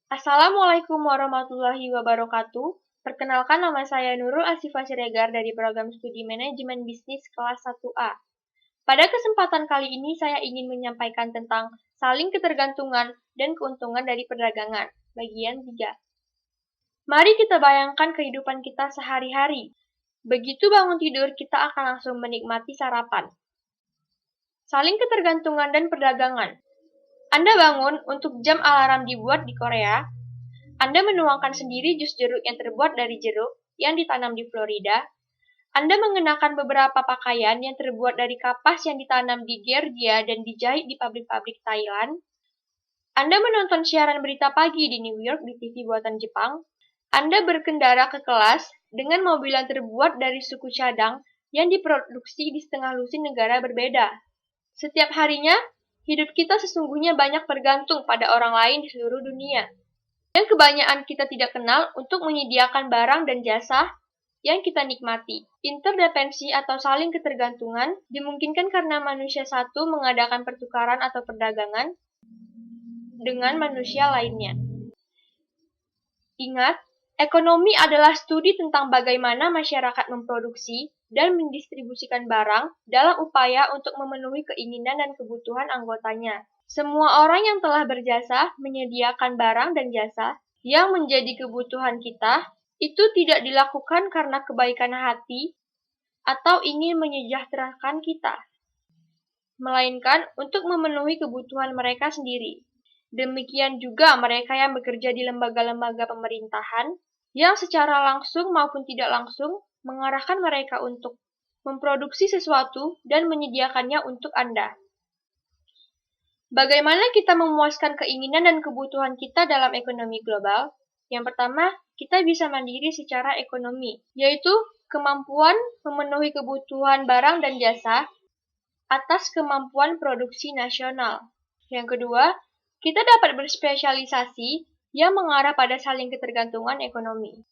Assalamualaikum warahmatullahi wabarakatuh. Perkenalkan, nama saya Nurul Asifah Siregar dari Program Studi Manajemen Bisnis kelas 1A. Pada kesempatan kali ini saya ingin menyampaikan tentang saling ketergantungan dan keuntungan dari perdagangan, bagian 3. Mari kita bayangkan kehidupan kita sehari-hari. Begitu bangun tidur, kita akan langsung menikmati sarapan. Saling ketergantungan dan perdagangan. Anda bangun untuk jam alarm dibuat di Korea. Anda menuangkan sendiri jus jeruk yang terbuat dari jeruk yang ditanam di Florida. Anda mengenakan beberapa pakaian yang terbuat dari kapas yang ditanam di Georgia dan dijahit di pabrik-pabrik Thailand. Anda menonton siaran berita pagi di New York di TV buatan Jepang. Anda berkendara ke kelas dengan mobil yang terbuat dari suku cadang yang diproduksi di setengah lusin negara berbeda. Setiap harinya, hidup kita sesungguhnya banyak bergantung pada orang lain di seluruh dunia. Dan kebanyakan kita tidak kenal untuk menyediakan barang dan jasa yang kita nikmati. Interdependensi atau saling ketergantungan dimungkinkan karena manusia satu mengadakan pertukaran atau perdagangan dengan manusia lainnya. Ingat, ekonomi adalah studi tentang bagaimana masyarakat memproduksi dan mendistribusikan barang dalam upaya untuk memenuhi keinginan dan kebutuhan anggotanya. Semua orang yang telah berjasa menyediakan barang dan jasa yang menjadi kebutuhan kita, itu tidak dilakukan karena kebaikan hati atau ingin menyejahterakan kita, melainkan untuk memenuhi kebutuhan mereka sendiri. Demikian juga mereka yang bekerja di lembaga-lembaga pemerintahan, yang secara langsung maupun tidak langsung mengarahkan mereka untuk memproduksi sesuatu dan menyediakannya untuk Anda. Bagaimana kita memuaskan keinginan dan kebutuhan kita dalam ekonomi global? Yang pertama, kita bisa mandiri secara ekonomi, yaitu kemampuan memenuhi kebutuhan barang dan jasa atas kemampuan produksi nasional. Yang kedua, kita dapat berspesialisasi yang mengarah pada saling ketergantungan ekonomi.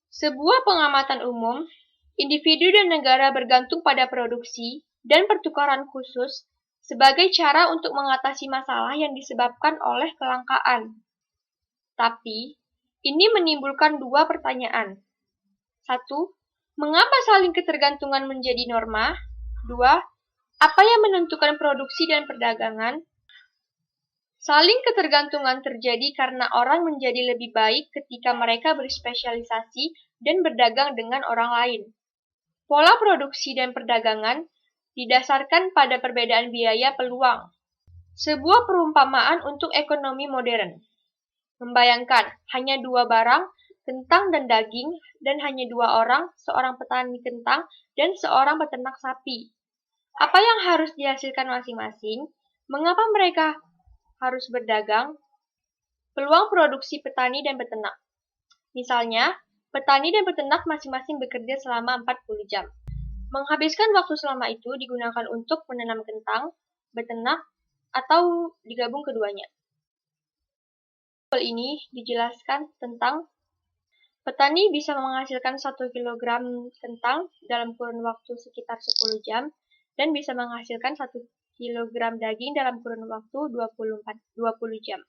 Sebuah pengamatan umum, individu dan negara bergantung pada produksi dan pertukaran khusus sebagai cara untuk mengatasi masalah yang disebabkan oleh kelangkaan. Tapi, ini menimbulkan dua pertanyaan. Satu, mengapa saling ketergantungan menjadi norma? Dua, apa yang menentukan produksi dan perdagangan? Saling ketergantungan terjadi karena orang menjadi lebih baik ketika mereka berspesialisasi dan berdagang dengan orang lain. Pola produksi dan perdagangan didasarkan pada perbedaan biaya peluang. Sebuah perumpamaan untuk ekonomi modern. Membayangkan hanya dua barang, kentang dan daging, dan hanya dua orang, seorang petani kentang dan seorang peternak sapi. Apa yang harus dihasilkan masing-masing? Mengapa mereka harus berdagang? Peluang produksi petani dan peternak. Misalnya, petani dan peternak masing-masing bekerja selama 40 jam. Menghabiskan waktu selama itu digunakan untuk menanam kentang, beternak, atau digabung keduanya. Tabel ini dijelaskan tentang petani bisa menghasilkan 1 kg kentang dalam kurun waktu sekitar 10 jam dan bisa menghasilkan 1 kg daging dalam kurun waktu 20 jam.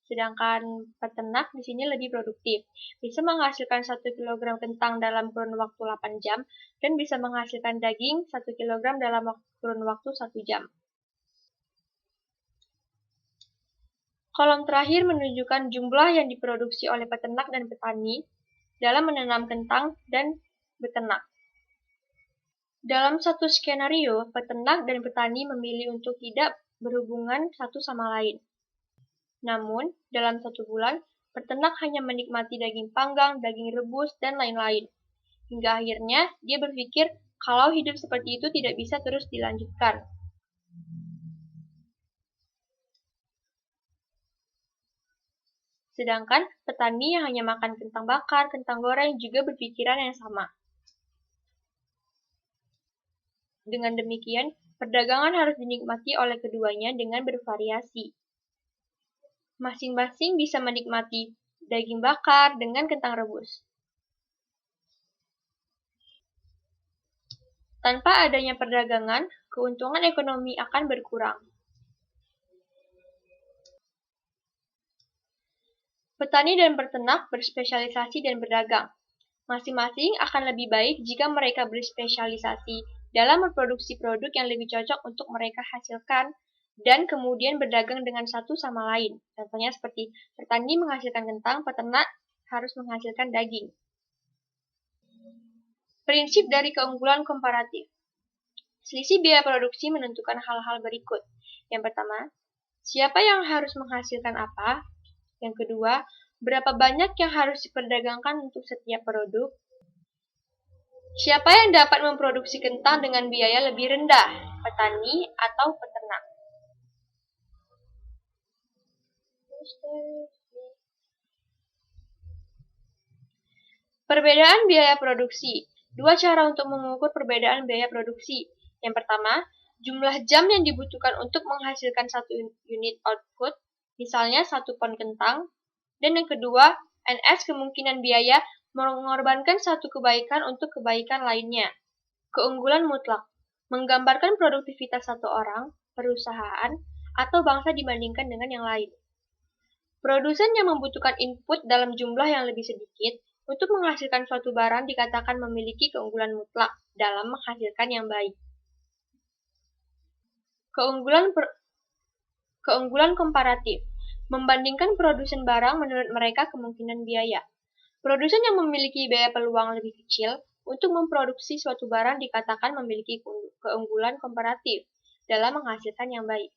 Sedangkan peternak di sini lebih produktif, bisa menghasilkan 1 kg kentang dalam kurun waktu 8 jam dan bisa menghasilkan daging 1 kg dalam kurun waktu 1 jam. Kolom terakhir menunjukkan jumlah yang diproduksi oleh peternak dan petani dalam menanam kentang dan beternak. Dalam satu skenario, peternak dan petani memilih untuk tidak berhubungan satu sama lain. Namun, dalam 1 bulan, peternak hanya menikmati daging panggang, daging rebus, dan lain-lain. Hingga akhirnya, dia berpikir kalau hidup seperti itu tidak bisa terus dilanjutkan. Sedangkan petani yang hanya makan kentang bakar, kentang goreng juga berpikiran yang sama. Dengan demikian, perdagangan harus dinikmati oleh keduanya dengan bervariasi. Masing-masing bisa menikmati daging bakar dengan kentang rebus. Tanpa adanya perdagangan, keuntungan ekonomi akan berkurang. Petani dan peternak berspesialisasi dan berdagang. Masing-masing akan lebih baik jika mereka berspesialisasi dalam memproduksi produk yang lebih cocok untuk mereka hasilkan dan kemudian berdagang dengan satu sama lain. Contohnya seperti petani menghasilkan kentang, peternak harus menghasilkan daging. Prinsip dari keunggulan komparatif. Selisih biaya produksi menentukan hal-hal berikut. Yang pertama, siapa yang harus menghasilkan apa? Yang kedua, berapa banyak yang harus diperdagangkan untuk setiap produk? Siapa yang dapat memproduksi kentang dengan biaya lebih rendah, petani atau peternak? Perbedaan biaya produksi. Dua cara untuk mengukur perbedaan biaya produksi. Yang pertama, jumlah jam yang dibutuhkan untuk menghasilkan satu unit output, misalnya 1 pon kentang. Dan yang kedua, NS kemungkinan biaya mengorbankan satu kebaikan untuk kebaikan lainnya. Keunggulan mutlak. Menggambarkan produktivitas satu orang, perusahaan, atau bangsa dibandingkan dengan yang lain. Produsen yang membutuhkan input dalam jumlah yang lebih sedikit untuk menghasilkan suatu barang dikatakan memiliki keunggulan mutlak dalam menghasilkan yang baik. Keunggulan komparatif. Membandingkan produsen barang menurut mereka kemungkinan biaya. Produsen yang memiliki biaya peluang lebih kecil untuk memproduksi suatu barang dikatakan memiliki keunggulan komparatif dalam menghasilkan yang baik.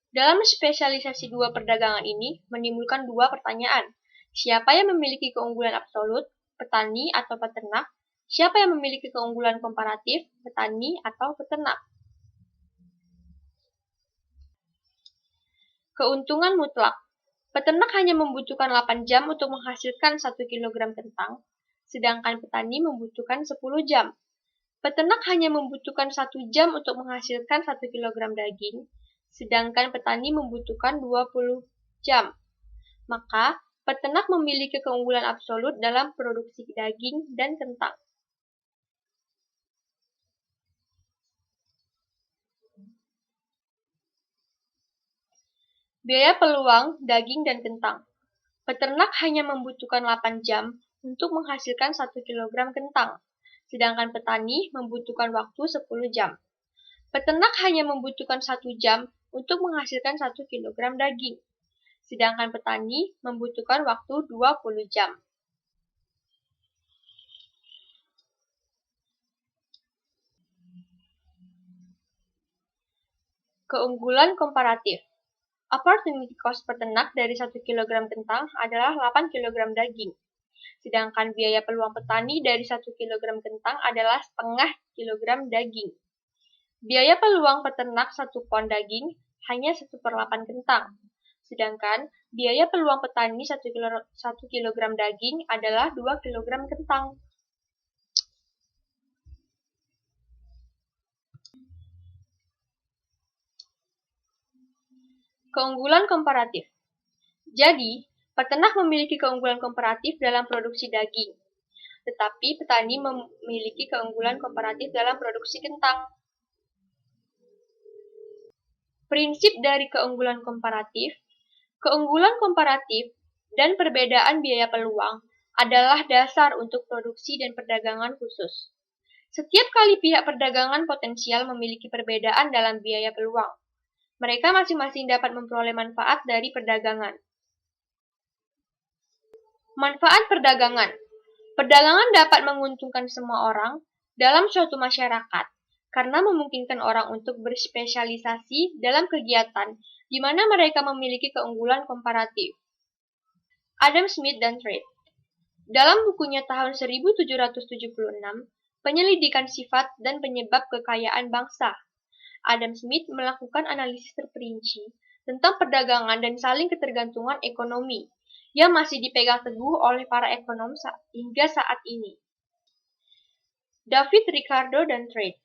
Dalam spesialisasi dua perdagangan ini menimbulkan dua pertanyaan. Siapa yang memiliki keunggulan absolut, petani atau peternak? Siapa yang memiliki keunggulan komparatif, petani atau peternak? Keuntungan mutlak. Peternak hanya membutuhkan 8 jam untuk menghasilkan 1 kg kentang, sedangkan petani membutuhkan 10 jam. Peternak hanya membutuhkan 1 jam untuk menghasilkan 1 kg daging, sedangkan petani membutuhkan 20 jam. Maka, peternak memiliki keunggulan absolut dalam produksi daging dan kentang. Biaya peluang daging dan kentang. Peternak hanya membutuhkan 8 jam untuk menghasilkan 1 kg kentang, sedangkan petani membutuhkan waktu 10 jam. Peternak hanya membutuhkan 1 jam untuk menghasilkan 1 kg daging, sedangkan petani membutuhkan waktu 20 jam. Keunggulan komparatif. Opportunity cost peternak dari 1 kg kentang adalah 8 kg daging, sedangkan biaya peluang petani dari 1 kg kentang adalah setengah kilogram daging. Biaya peluang peternak 1 pon daging hanya 1/8 kentang, sedangkan biaya peluang petani 1 kg daging adalah 2 kg kentang. Keunggulan komparatif. Jadi, peternak memiliki keunggulan komparatif dalam produksi daging, tetapi petani memiliki keunggulan komparatif dalam produksi kentang. Prinsip dari keunggulan komparatif. Keunggulan komparatif dan perbedaan biaya peluang adalah dasar untuk produksi dan perdagangan khusus. Setiap kali pihak perdagangan potensial memiliki perbedaan dalam biaya peluang, mereka masing-masing dapat memperoleh manfaat dari perdagangan. Manfaat perdagangan. Perdagangan dapat menguntungkan semua orang dalam suatu masyarakat karena memungkinkan orang untuk berspesialisasi dalam kegiatan di mana mereka memiliki keunggulan komparatif. Adam Smith dan Trade. Dalam bukunya tahun 1776, Penyelidikan Sifat dan Penyebab Kekayaan Bangsa, Adam Smith melakukan analisis terperinci tentang perdagangan dan saling ketergantungan ekonomi yang masih dipegang teguh oleh para ekonom hingga saat ini. David Ricardo dan Trade.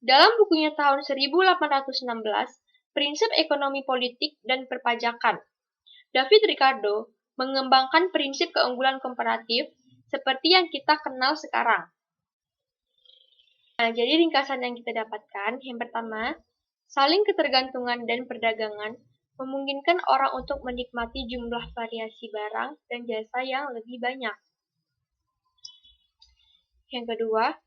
Dalam bukunya tahun 1816, Prinsip Ekonomi Politik dan Perpajakan, David Ricardo mengembangkan prinsip keunggulan komparatif seperti yang kita kenal sekarang. Nah, jadi ringkasan yang kita dapatkan, yang pertama, saling ketergantungan dan perdagangan memungkinkan orang untuk menikmati jumlah variasi barang dan jasa yang lebih banyak. Yang kedua,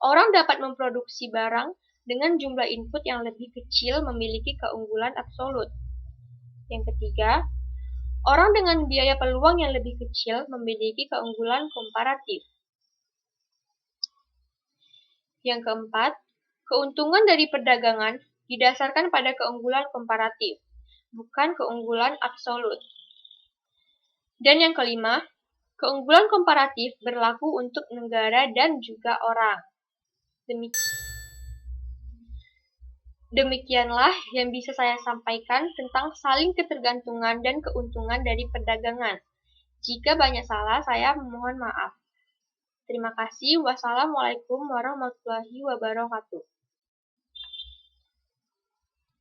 orang dapat memproduksi barang dengan jumlah input yang lebih kecil memiliki keunggulan absolut. Yang ketiga, orang dengan biaya peluang yang lebih kecil memiliki keunggulan komparatif. Yang keempat, keuntungan dari perdagangan didasarkan pada keunggulan komparatif, bukan keunggulan absolut. Dan yang kelima, keunggulan komparatif berlaku untuk negara dan juga orang. Demikianlah yang bisa saya sampaikan tentang saling ketergantungan dan keuntungan dari perdagangan. Jika banyak salah, saya memohon maaf. Terima kasih. Wassalamualaikum warahmatullahi wabarakatuh.